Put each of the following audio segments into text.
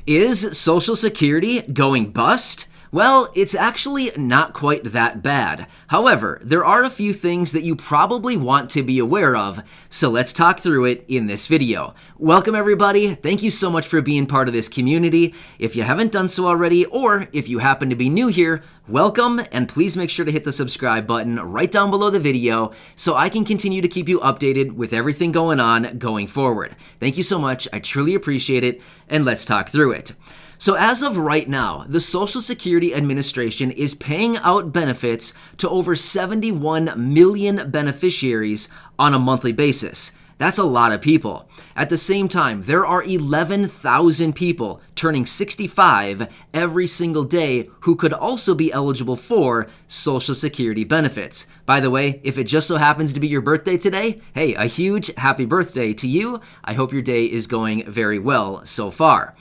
Is Social Security going bust? Well, it's actually not quite that bad. However, there are a few things that you probably want to be aware of, so let's talk through it in this video. Welcome everybody, thank you so much for being part of this community. If you haven't done so already, or if you happen to be new here, welcome, and please make sure to hit the subscribe button right down below the video so I can continue to keep you updated with everything going on going forward. Thank you so much, I truly appreciate it, and let's talk through it. So as of right now, the Social Security Administration is paying out benefits to over 71 million beneficiaries on a monthly basis. That's a lot of people. At the same time, there are 11,000 people turning 65 every single day who could also be eligible for Social Security benefits. By the way, if it just so happens to be your birthday today, hey, a huge happy birthday to you. I hope your day is going very well so far.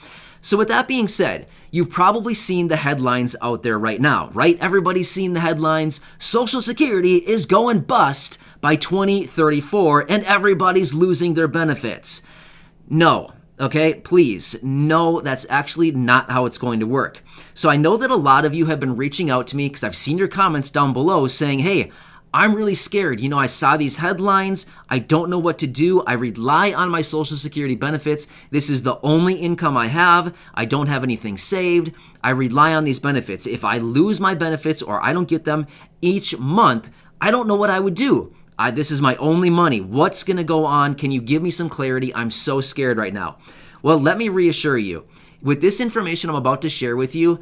So with that being said, you've probably seen the headlines out there right now, right? Everybody's seen the headlines. Social Security is going bust by 2034 and everybody's losing their benefits. No, okay, please, no, that's actually not how it's going to work. So I know that a lot of you have been reaching out to me because I've seen your comments down below saying, hey, I'm really scared. You know, I saw these headlines. I don't know what to do. I rely on my Social Security benefits. This is the only income I have. I don't have anything saved. I rely on these benefits. If I lose my benefits or I don't get them each month, I don't know what I would do. This is my only money. What's going to go on? Can you give me some clarity? I'm so scared right now. Well, let me reassure you. With this information I'm about to share with you,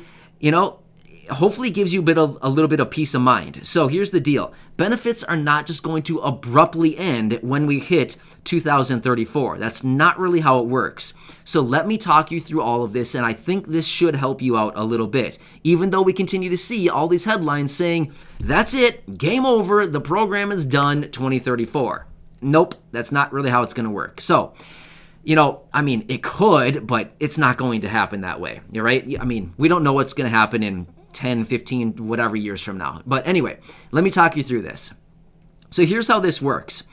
hopefully gives you a little bit of peace of mind. So here's the deal. Benefits are not just going to abruptly end when we hit 2034. That's not really how it works. So let me talk you through all of this, and I think this should help you out a little bit. Even though we continue to see all these headlines saying, that's it, game over, the program is done, 2034. Nope, that's not really how it's going to work. So, it could, but it's not going to happen that way. You're right? We don't know what's going to happen in 10, 15, whatever years from now. But anyway, let me talk you through this. So here's how this works.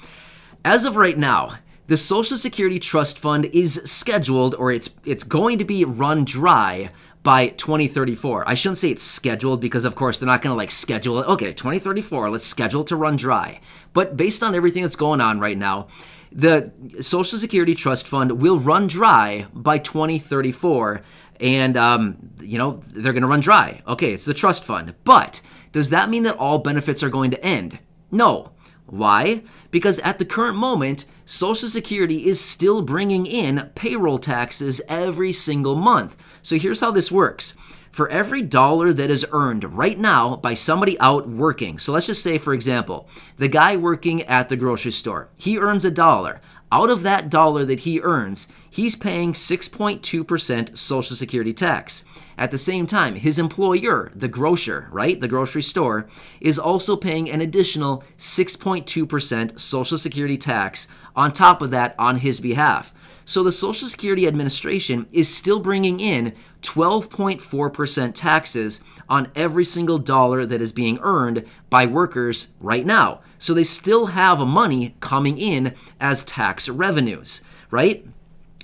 As of right now, the Social Security Trust Fund is scheduled, or it's going to be run dry by 2034. I shouldn't say it's scheduled because, of course, they're not going to schedule it. Okay, 2034, let's schedule it to run dry. But based on everything that's going on right now, the Social Security Trust Fund will run dry by 2034, and, they're going to run dry. Okay, it's the trust fund. But does that mean that all benefits are going to end? No. Why? Because at the current moment, Social Security is still bringing in payroll taxes every single month. So here's how this works. For every dollar that is earned right now by somebody out working, so let's just say, for example, the guy working at the grocery store, he earns $1. Out of that dollar that he earns, he's paying 6.2% Social Security tax. At the same time, his employer, the grocer, right, the grocery store, is also paying an additional 6.2% Social Security tax on top of that on his behalf. So the Social Security Administration is still bringing in 12.4% taxes on every single dollar that is being earned by workers right now. So they still have money coming in as tax revenues, right?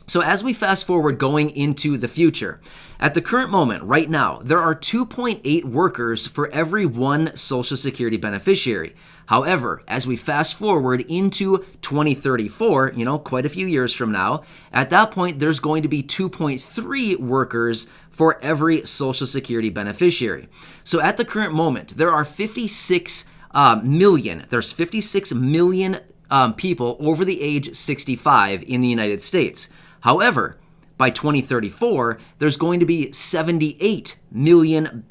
So as we fast forward going into the future, at the current moment, right now, there are 2.8 workers for every one Social Security beneficiary. However, as we fast forward into 2034, quite a few years from now, at that point, there's going to be 2.3 workers for every Social Security beneficiary. So at the current moment, there are 56 million. There's 56 million people over the age 65 in the United States. However, by 2034, there's going to be 78 million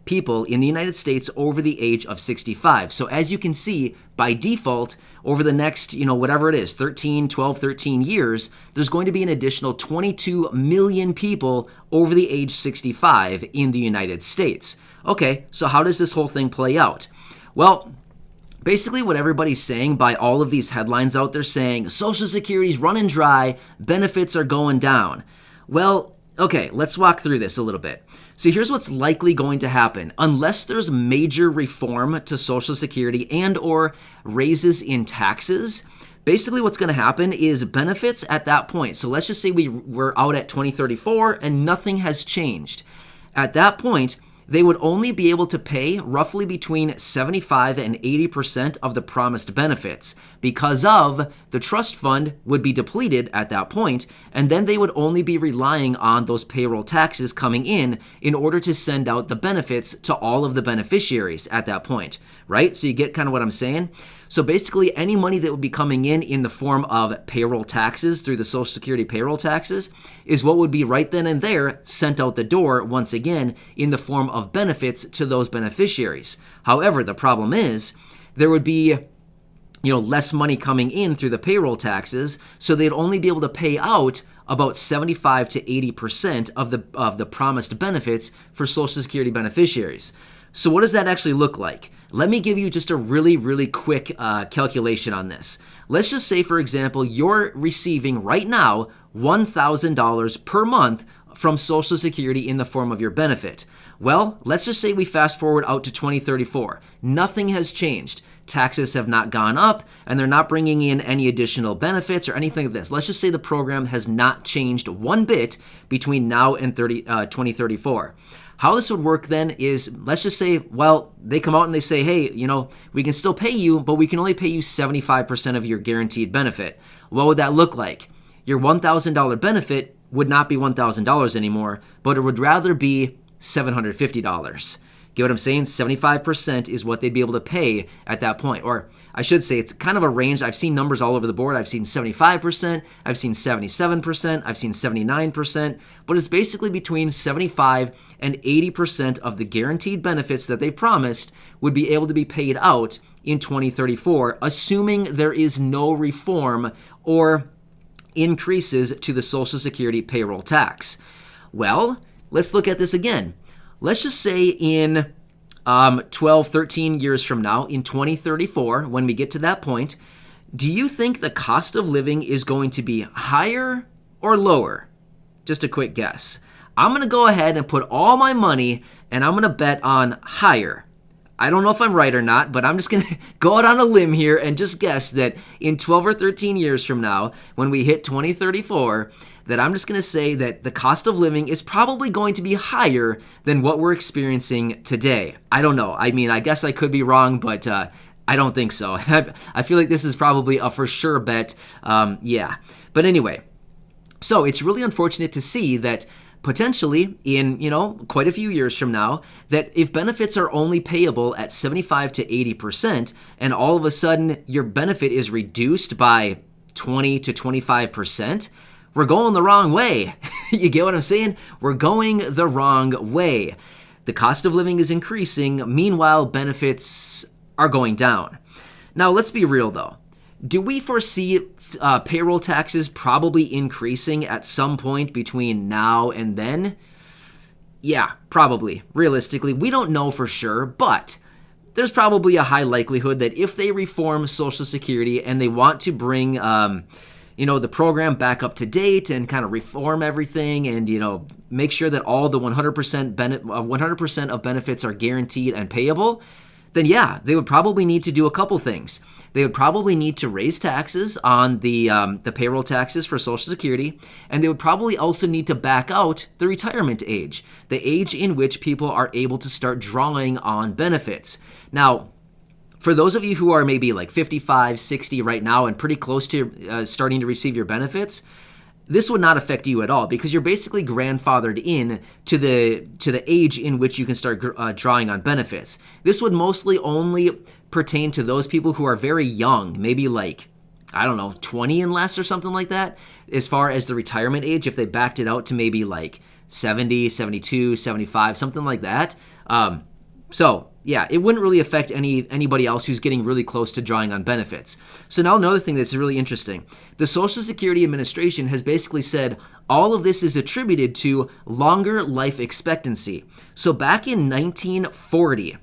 people in the United States over the age of 65. So as you can see, by default, over the next, whatever it is, 12, 13 years, there's going to be an additional 22 million people over the age 65 in the United States. Okay, so how does this whole thing play out? Well, basically what everybody's saying by all of these headlines out there saying Social Security's running dry, benefits are going down. Well, okay, let's walk through this a little bit. So here's what's likely going to happen. Unless there's major reform to Social Security and or raises in taxes, Basically, what's going to happen is benefits at that point. So let's just say we're out at 2034 and nothing has changed. At that point, they would only be able to pay roughly between 75 and 80% of the promised benefits because of the trust fund would be depleted at that point, and then they would only be relying on those payroll taxes coming in order to send out the benefits to all of the beneficiaries at that point, right? So you get kind of what I'm saying? So basically, any money that would be coming in the form of payroll taxes through the Social Security payroll taxes is what would be right then and there sent out the door once again in the form of benefits to those beneficiaries. However, the problem is there would be less money coming in through the payroll taxes, so they'd only be able to pay out about 75 to 80% of the promised benefits for Social Security beneficiaries. So what does that actually look like? Let me give you just a really, really quick calculation on this. Let's just say, for example, you're receiving right now $1,000 per month from Social Security in the form of your benefit. Well, let's just say we fast forward out to 2034. Nothing has changed. Taxes have not gone up, and they're not bringing in any additional benefits or anything of this. Let's just say the program has not changed one bit between now and 2034. How this would work then is, let's just say, well, they come out and they say, hey, we can still pay you, but we can only pay you 75% of your guaranteed benefit. What would that look like? Your $1,000 benefit would not be $1,000 anymore, but it would rather be $750. Get what I'm saying? 75% is what they'd be able to pay at that point. Or I should say it's kind of a range. I've seen numbers all over the board. I've seen 75%, I've seen 77%, I've seen 79%, but it's basically between 75 and 80% of the guaranteed benefits that they've promised would be able to be paid out in 2034, assuming there is no reform or increases to the Social Security payroll tax. Well, let's look at this again. Let's just say in 12, 13 years from now, in 2034, when we get to that point, do you think the cost of living is going to be higher or lower? Just a quick guess. I'm going to go ahead and put all my money and I'm going to bet on higher. I don't know if I'm right or not, but I'm just going to go out on a limb here and just guess that in 12 or 13 years from now, when we hit 2034, that I'm just going to say that the cost of living is probably going to be higher than what we're experiencing today. I don't know. I mean, I guess I could be wrong, but I don't think so. I feel like this is probably a for sure bet. Yeah. But anyway, so it's really unfortunate to see that potentially in, quite a few years from now, that if benefits are only payable at 75 to 80%, and all of a sudden your benefit is reduced by 20 to 25%, we're going the wrong way. You get what I'm saying? We're going the wrong way. The cost of living is increasing. Meanwhile, benefits are going down. Now, let's be real though. Do we foresee payroll taxes probably increasing at some point between now and then? Yeah, probably. Realistically, we don't know for sure, but there's probably a high likelihood that if they reform Social Security and they want to bring the program back up to date and kind of reform everything and, make sure that all the 100% of benefits are guaranteed and payable, then yeah, they would probably need to do a couple things. They would probably need to raise taxes on the payroll taxes for Social Security, and they would probably also need to back out the retirement age, the age in which people are able to start drawing on benefits. Now, for those of you who are maybe like 55, 60 right now and pretty close to starting to receive your benefits, this would not affect you at all because you're basically grandfathered in to the age in which you can start drawing on benefits. This would mostly only pertain to those people who are very young, maybe like, 20 and less or something like that, as far as the retirement age, if they backed it out to maybe like 70, 72, 75, something like that. So yeah, it wouldn't really affect anybody else who's getting really close to drawing on benefits. So now another thing that's really interesting. The Social Security Administration has basically said all of this is attributed to longer life expectancy. So back in 1940,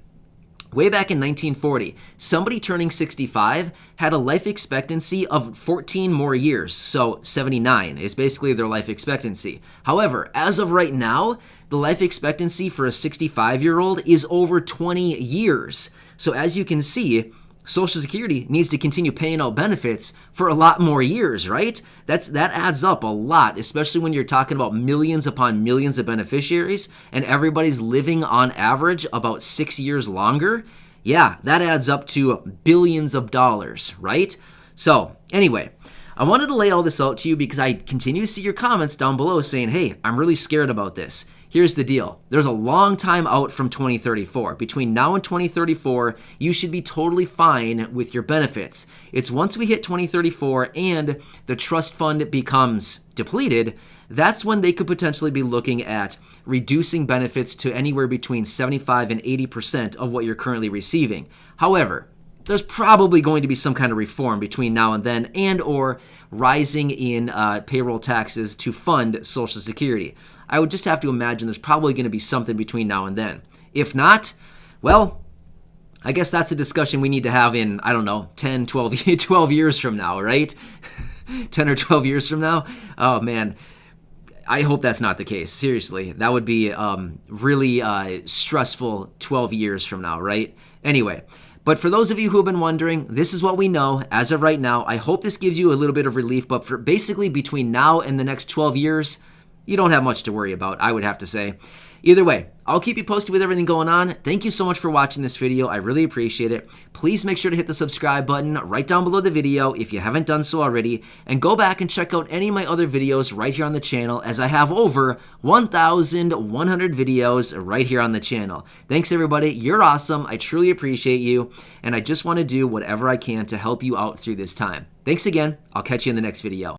way back in 1940, somebody turning 65 had a life expectancy of 14 more years. So 79 is basically their life expectancy. However, as of right now, the life expectancy for a 65-year-old is over 20 years. So as you can see, Social Security needs to continue paying out benefits for a lot more years, right? That adds up a lot, especially when you're talking about millions upon millions of beneficiaries and everybody's living on average about 6 years longer. Yeah, that adds up to billions of dollars, right? So anyway, I wanted to lay all this out to you because I continue to see your comments down below saying, hey, I'm really scared about this. Here's the deal. There's a long time out from 2034. Between now and 2034, you should be totally fine with your benefits. It's once we hit 2034 and the trust fund becomes depleted, that's when they could potentially be looking at reducing benefits to anywhere between 75 and 80% of what you're currently receiving. However, there's probably going to be some kind of reform between now and then, and or rising in payroll taxes to fund Social Security. I would just have to imagine there's probably going to be something between now and then. If not, well, I guess that's a discussion we need to have in, I don't know, 10, 12 years from now, right? 10 or 12 years from now? Oh, man. I hope that's not the case. Seriously, that would be really stressful 12 years from now, right? Anyway. But for those of you who have been wondering, this is what we know as of right now. I hope this gives you a little bit of relief, but for basically between now and the next 12 years, you don't have much to worry about, I would have to say. Either way, I'll keep you posted with everything going on. Thank you so much for watching this video. I really appreciate it. Please make sure to hit the subscribe button right down below the video if you haven't done so already, and go back and check out any of my other videos right here on the channel, as I have over 1,100 videos right here on the channel. Thanks everybody. You're awesome. I truly appreciate you, and I just want to do whatever I can to help you out through this time. Thanks again. I'll catch you in the next video.